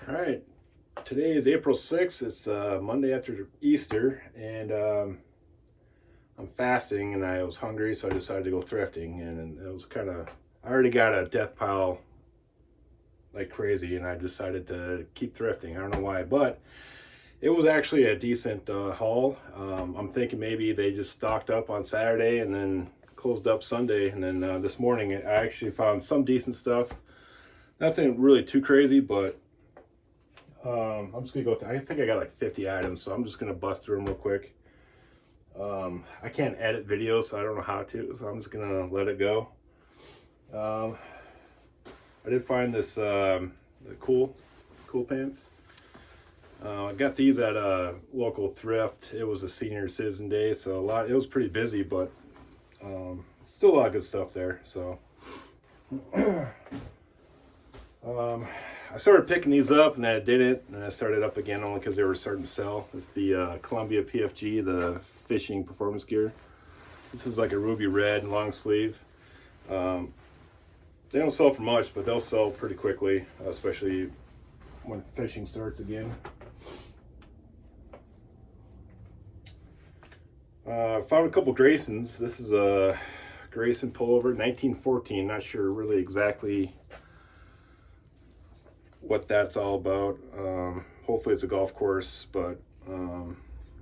All right. Today is April 6th. It's Monday after Easter, and I'm fasting and I was hungry, so I decided to go thrifting. And it was I already got a death pile like crazy, and I decided to keep thrifting. I don't know why, but it was actually a decent haul. I'm thinking maybe they just stocked up on Saturday and then closed up Sunday. And then this morning, I actually found some decent stuff. Nothing really too crazy, but I'm just gonna go through. I think I got like 50 items, so I'm just gonna bust through them real quick. I can't edit videos, so I don't know how to, so I'm just gonna let it go. I did find this the cool pants. I got these at a local thrift. It was a senior citizen day, so it was pretty busy, but still a lot of good stuff there. So I started picking these up, and then I didn't, and I started up again only because they were starting to sell. It's the Columbia PFG, the fishing performance gear. This is like a ruby red long sleeve. They don't sell for much, but they'll sell pretty quickly, especially when fishing starts again. Found a couple Graysons. This is a Grayson pullover, 1914. Not sure really exactly what that's all about. Hopefully it's a golf course, but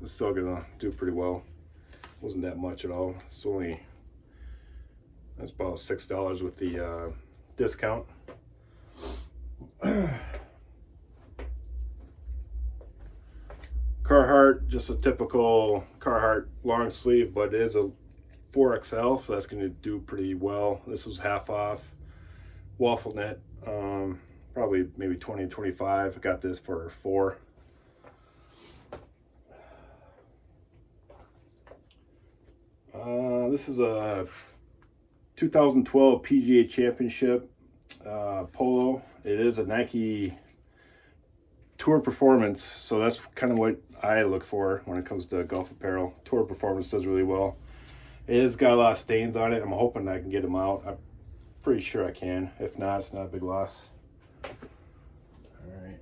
it's still gonna do pretty well. Wasn't that much at all. That's about $6 with the discount. Carhartt, just a typical Carhartt long sleeve, but it is a 4XL, so that's going to do pretty well. This was half off. Waffle knit, probably maybe 20, 25. I got this for $4. This is a 2012 PGA Championship polo. It is a Nike Tour Performance, so that's kind of what I look for when it comes to golf apparel. Tour Performance does really well. It has got a lot of stains on it. I'm hoping I can get them out. I'm pretty sure I can. If not, it's not a big loss. All right.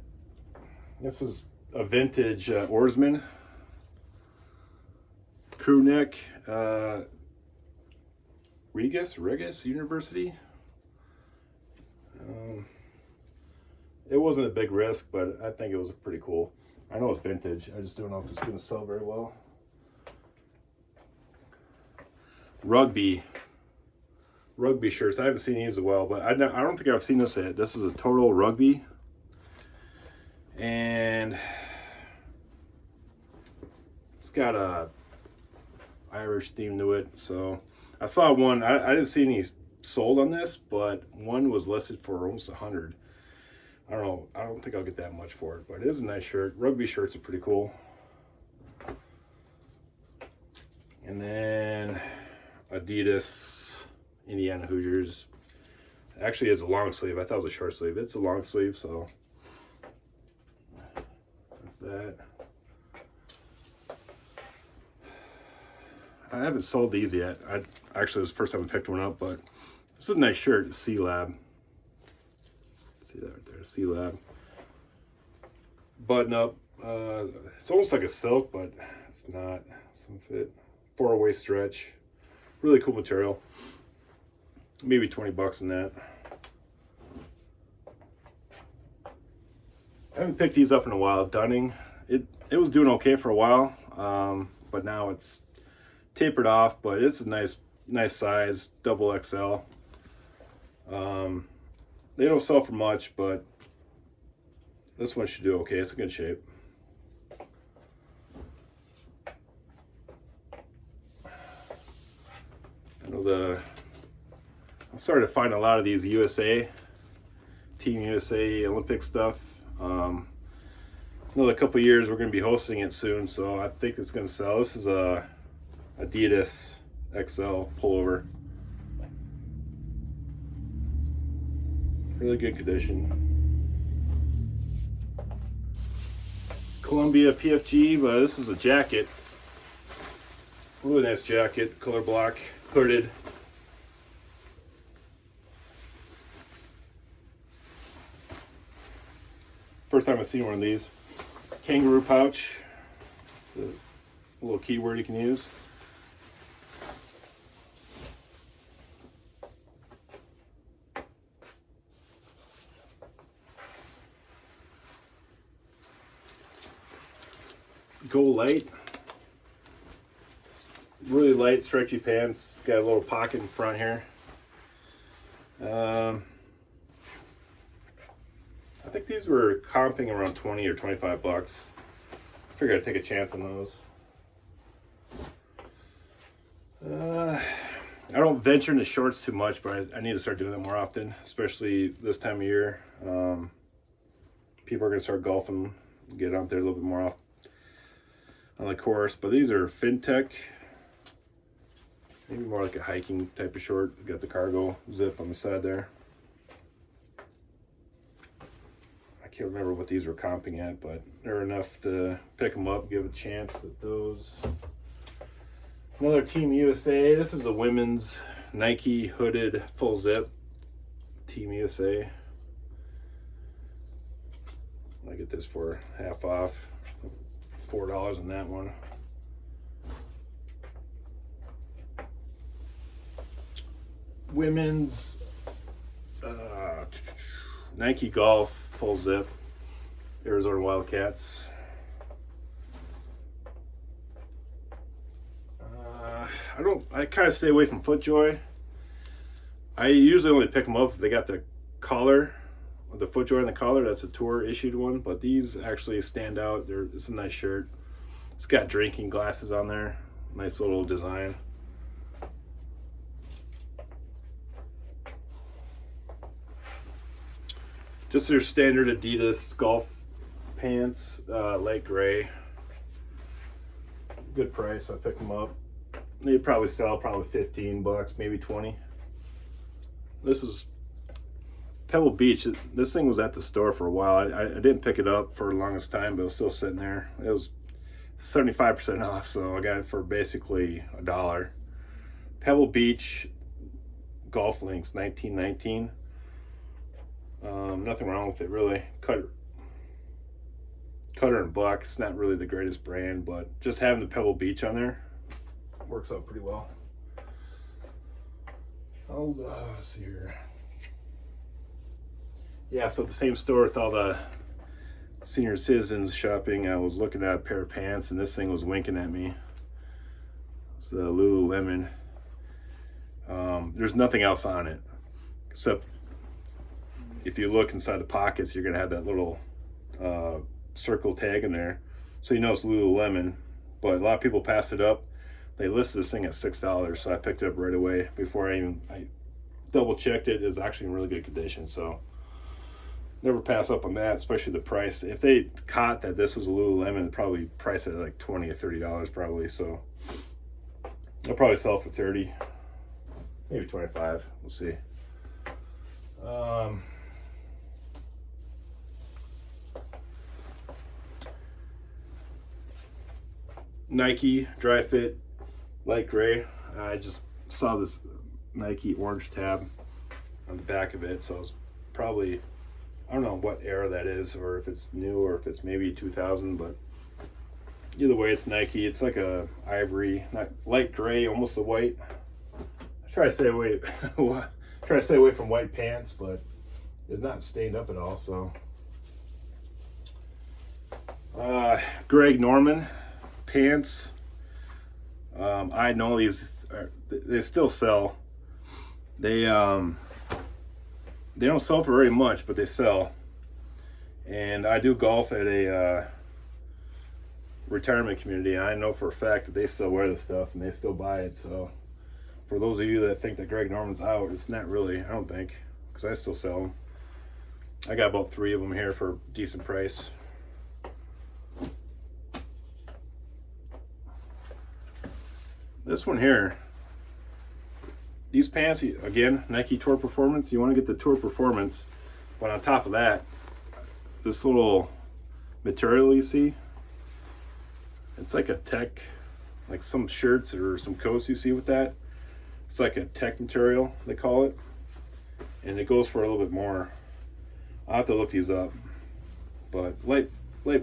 This is a vintage oarsman crew neck. Regis University. It wasn't a big risk, but I think it was pretty cool. I know it's vintage. I just don't know if it's going to sell very well. Rugby shirts. I haven't seen these as well, but I don't think I've seen this yet. This is a total rugby, and it's got a Irish theme to it. So I saw one. I didn't see any sold on this, but one was listed for almost 100. I don't know. I don't think I'll get that much for it, but it is a nice shirt. Rugby shirts are pretty cool. And then Adidas Indiana Hoosiers. Actually, it's a long sleeve. I thought it was a short sleeve. It's a long sleeve, so that's that. I haven't sold these yet. Actually, this is the first time I picked one up, but this is a nice shirt. It's C-Lab. See that right there, C-Lab. Button up. It's almost like a silk, but it's not. Some fit. 4-way stretch. Really cool material. Maybe $20 in that. I haven't picked these up in a while. Dunning. It was doing okay for a while, but now it's tapered off. But it's a nice size, double XL. They don't sell for much, but this one should do okay. It's in good shape. I know I'm starting to find a lot of these Team USA Olympic stuff. Another couple years we're going to be hosting it soon, so I think it's going to sell. This is a Adidas XL pullover. Really good condition. Columbia PFG, but this is a jacket. Really nice jacket, color block, hooded. First time I've seen one of these. Kangaroo pouch. The little keyword you can use. Go light. Really light, stretchy pants. It's got a little pocket in front here. I think these were comping around 20 or 25 bucks. I figured I'd take a chance on those. I don't venture into shorts too much, but I need to start doing that more often, especially this time of year. People are going to start golfing, get out there a little bit more often on the course. But these are FinTech, maybe more like a hiking type of short. Got the cargo zip on the side there. I can't remember what these were comping at, but they're enough to pick them up, give a chance at those. Another Team USA. This is a women's Nike hooded full zip. Team USA. I get this for half off. $4 on that one. Women's Nike Golf full zip. Arizona Wildcats. I kind of stay away from FootJoy. I usually only pick them up if they got the collar, the FootJoy on the collar. That's a tour issued one, but these actually stand out. It's a nice shirt. It's got drinking glasses on there. Nice little design. Just their standard Adidas golf pants, light gray. Good price, so I picked them up. They probably sell 15 bucks, maybe 20. This was Pebble Beach. This thing was at the store for a while. I didn't pick it up for the longest time, but it was still sitting there. It was 75% off, so I got it for basically $1. Pebble Beach golf links, 1919. Nothing wrong with it really. Cutter and Buck. It's not really the greatest brand, but just having the Pebble Beach on there works out pretty well. Let's see here. Yeah, so at the same store with all the senior citizens shopping, I was looking at a pair of pants, and this thing was winking at me. It's the Lululemon. There's nothing else on it except if you look inside the pockets, you're gonna have that little circle tag in there, so you know it's Lululemon. But a lot of people pass it up. They listed this thing at $6, so I picked it up right away before I double checked it. It was actually in really good condition, so never pass up on that, especially the price. If they caught that this was a Lululemon, they'd probably price it at like $20 or $30 probably, so I'll probably sell it for 30, maybe 25, we'll see. Nike Dry Fit light gray. I just saw this Nike orange tab on the back of it, so it was probably, I don't know what era that is, or if it's new, or if it's maybe 2000, but either way, it's Nike. It's like a ivory, not light gray, almost a white. I try to stay away from white pants, but it's not stained up at all. So Greg Norman pants. I know they still sell. They don't sell for very much, but they sell. And I do golf at a retirement community, and I know for a fact that they still wear this stuff and they still buy it. So for those of you that think that Greg Norman's out, it's not really, I don't think, because I still sell them. I got about 3 of them here for a decent price. This one here, these pants, again, Nike Tour Performance. You want to get the Tour Performance, but on top of that, this little material you see, it's like a tech, like some shirts or some coats you see with that. It's like a tech material, they call it, and it goes for a little bit more. I'll have to look these up. but light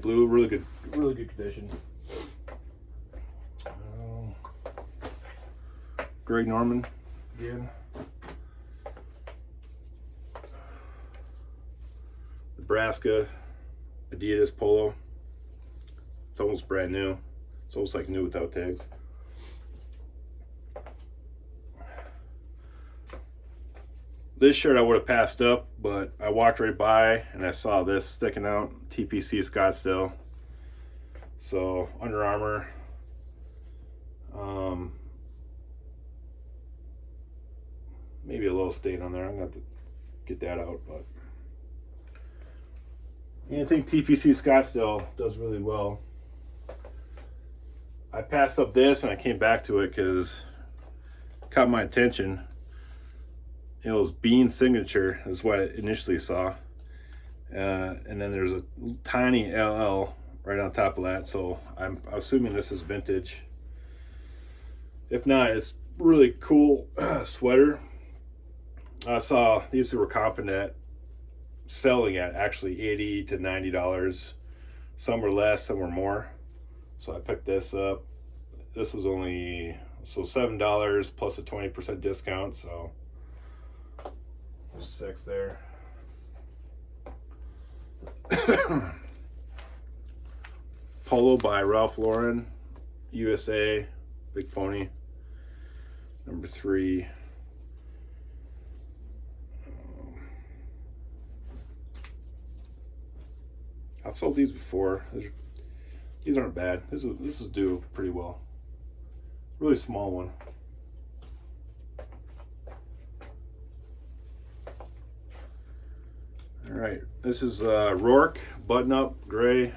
blue, really good condition. Greg Norman again. Nebraska Adidas polo. It's almost brand new. It's almost like new without tags. This shirt I would have passed up, but I walked right by and I saw this sticking out. TPC Scottsdale. So Under Armour. Maybe a little stain on there. I'm gonna have to get that out, but I think TPC Scottsdale does really well. I passed up this and I came back to it because it caught my attention. It was Bean Signature is what I initially saw, and then there's a tiny LL right on top of that. So I'm assuming this is vintage. If not, it's really cool sweater. I saw these were comping at selling at actually $80 to $90. Some were less, some were more. So I picked this up. This was only $7 plus a 20% discount. So there's 6 there. Polo by Ralph Lauren, USA, Big Pony. Number 3. I've sold these before. These aren't bad. This will do pretty well. Really small one. All right, this is Rourke button-up gray.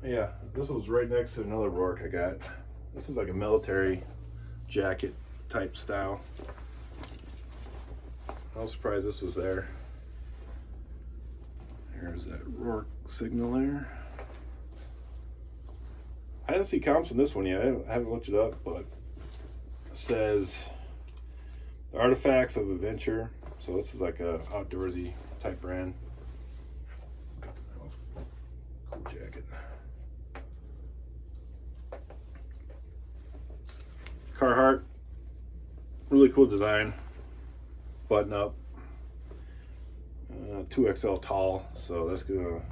Yeah, this was right next to another Rourke I got. This is like a military jacket type style. I was surprised this was there. Here's that Rourke signal there. I didn't see comps on this one yet. I haven't looked it up, but it says the Artifacts of Adventure. So this is like a outdoorsy type brand. That was a cool jacket. Carhartt, really cool design. Button up, 2XL tall, so that's a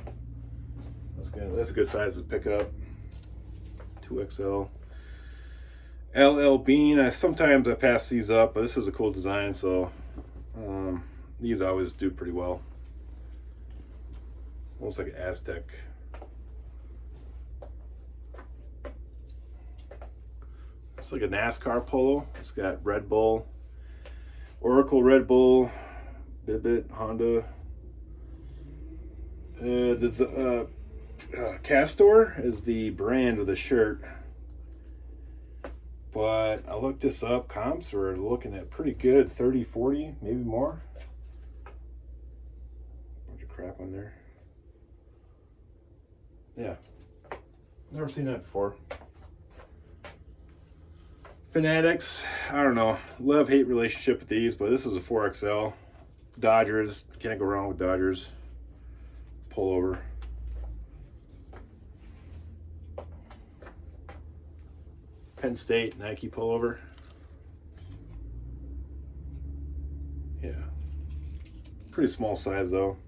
good size to pick up. 2XL. LL Bean. Sometimes I pass these up, but this is a cool design, so these always do pretty well. Almost like an Aztec. It's like a NASCAR polo. It's got Red Bull, Oracle, Red Bull, Bibit, Honda. Castor is the brand of the shirt. But I looked this up. Comps were looking at pretty good. 30, 40, maybe more. Bunch of crap on there. Yeah. Never seen that before. Fanatics, I don't know, love-hate relationship with these, but this is a 4XL. Dodgers, can't go wrong with Dodgers. Pullover. Penn State Nike pullover. Yeah, pretty small size though.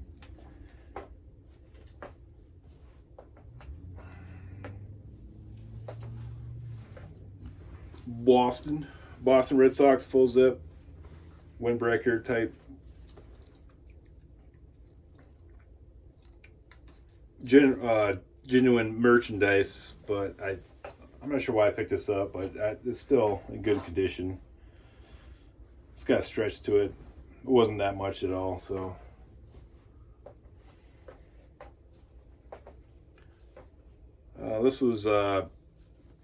Boston Red Sox full zip windbreaker type genuine merchandise, but I'm not sure why I picked this up, but it's still in good condition. It's got a stretch to it. It wasn't that much at all, so this was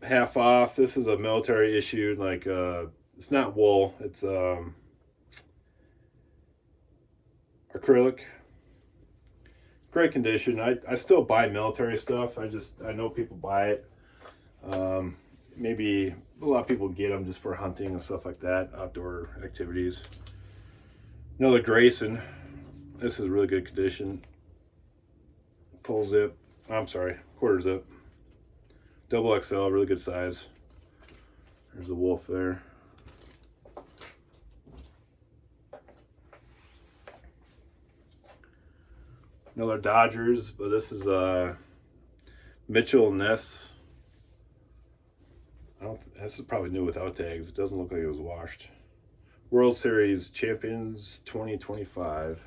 half off. This is a military issued, like it's not wool, it's acrylic. Great condition. I still buy military stuff. I know people buy it. Maybe a lot of people get them just for hunting and stuff like that, outdoor activities. Another Grayson. This is really good condition. Full zip. I'm sorry, quarter zip. Double XL, really good size. There's the wolf there. Another Dodgers, but this is Mitchell Ness. This is probably new without tags. It doesn't look like it was washed. World Series Champions 2025.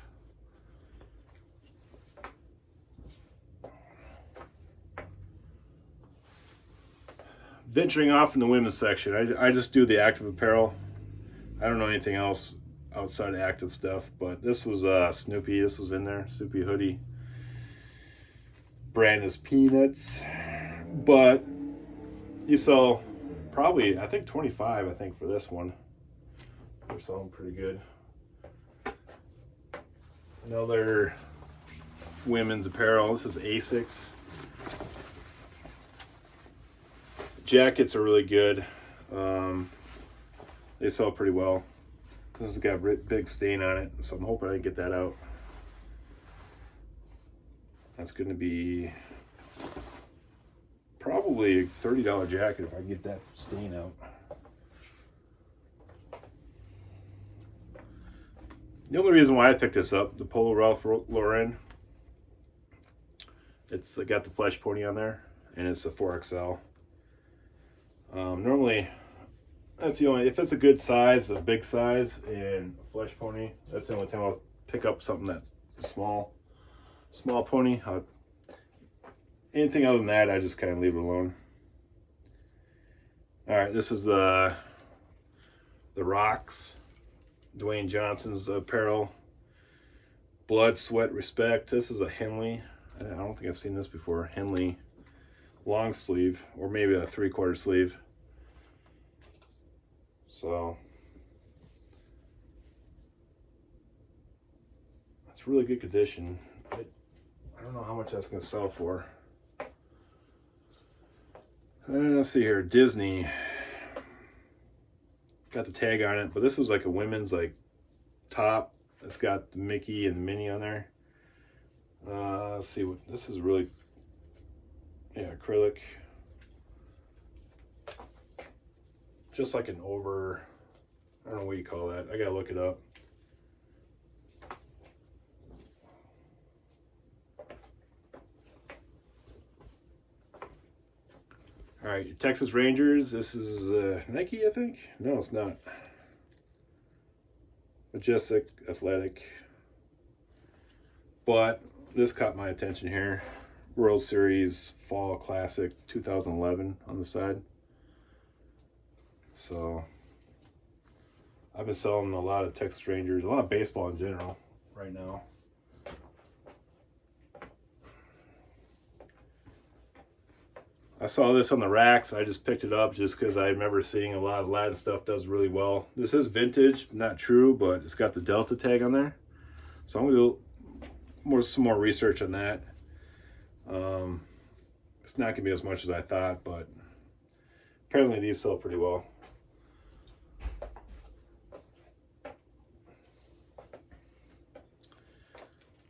Venturing off in the women's section, I just do the active apparel. I don't know anything else outside of active stuff, but this was Snoopy. This was in there. Snoopy hoodie. Brand is Peanuts. But you saw probably, I think 25, I think, for this one. They're selling pretty good. Another women's apparel. This is Asics. Jackets are really good. They sell pretty well. This has got a big stain on it, so I'm hoping I can get that out. That's going to be probably a $30 jacket if I can get that stain out. The only reason why I picked this up, the Polo Ralph Lauren, it's got the flesh pony on there, and it's a 4XL. Normally, that's the only, if it's a good size, a big size, and a flesh pony, that's the only time I'll pick up something that's small pony. Anything other than that, I just kind of leave it alone. All right, this is the Rocks, Dwayne Johnson's apparel. Blood, Sweat, Respect. This is a Henley. I don't think I've seen this before. Henley long sleeve, or maybe a 3/4 sleeve. So that's really good condition. I don't know how much that's going to sell for. Let's see here. Disney got the tag on it, but this was like a women's like top. It's got the Mickey and Minnie on there. Let's see what this is. Really, yeah, acrylic. Just like an over, I don't know what you call that. I gotta look it up. All right, your Texas Rangers. This is Nike, I think. No, it's not. Majestic Athletic. But this caught my attention here. World Series Fall Classic 2011 on the side. So I've been selling a lot of Texas Rangers, a lot of baseball in general right now. I saw this on the racks. I just picked it up just because I remember seeing a lot of Latin stuff does really well. This is vintage, not true, but it's got the Delta tag on there. So I'm going to do some more research on that. It's not going to be as much as I thought, but apparently these sell pretty well.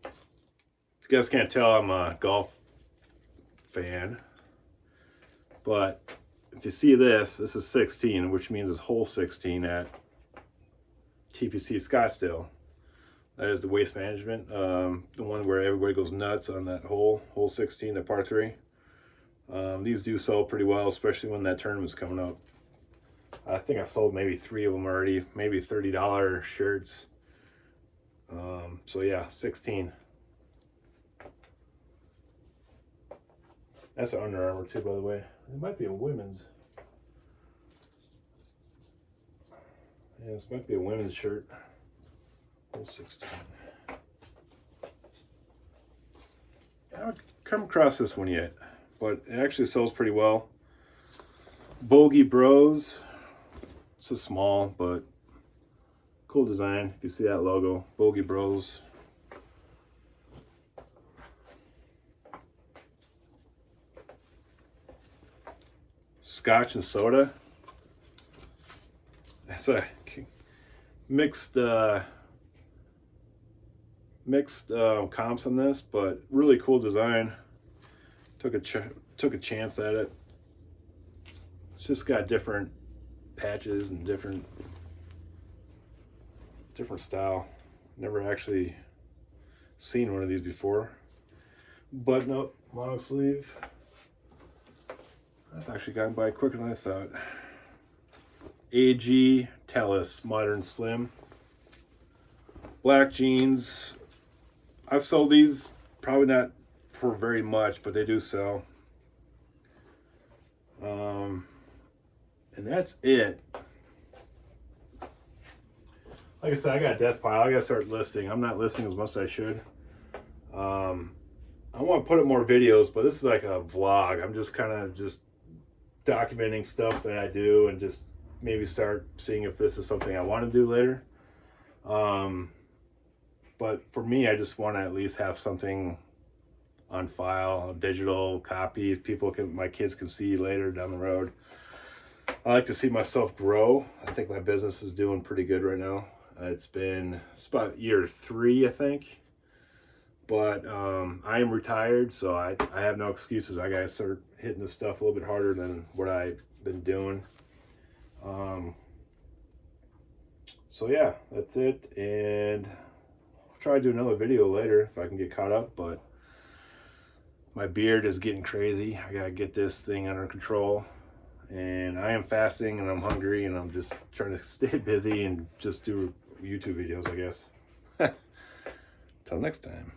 If you guys can't tell, I'm a golf fan. But if you see this is 16, which means it's hole 16 at TPC Scottsdale. That is the Waste Management, the one where everybody goes nuts on that hole 16, the par 3. These do sell pretty well, especially when that tournament's coming up. I think I sold maybe 3 of them already, maybe $30 shirts. So yeah, 16. That's an Under Armour too, by the way. It might be a women's. Yeah, this might be a women's shirt. 16. I haven't come across this one yet, but it actually sells pretty well. Bogey Bros. This is small, but cool design. If you see that logo, Bogey Bros. Scotch and soda. That's a mixed mixed comps on this, but really cool design. Took a chance at it. It's just got different patches and different style. Never actually seen one of these before. Button up long sleeve. That's actually gotten by quicker than I thought. AG Tellus Modern Slim. Black jeans. I've sold these, probably not for very much, but they do sell. And that's it. Like I said, I got a death pile. I gotta start listing. I'm not listing as much as I should. I want to put up more videos, but this is like a vlog. I'm just kind of just documenting stuff that I do and just maybe start seeing if this is something I want to do later. But for me, I just want to at least have something on file, a digital copy. My kids can see later down the road. I like to see myself grow. I think my business is doing pretty good right now. It's about year 3, I think. But I am retired, so I have no excuses. I gotta start hitting this stuff a little bit harder than what I've been doing. So yeah, that's it. And I'll try to do another video later if I can get caught up. But my beard is getting crazy. I gotta get this thing under control. And I am fasting and I'm hungry and I'm just trying to stay busy and just do YouTube videos, I guess. Till next time.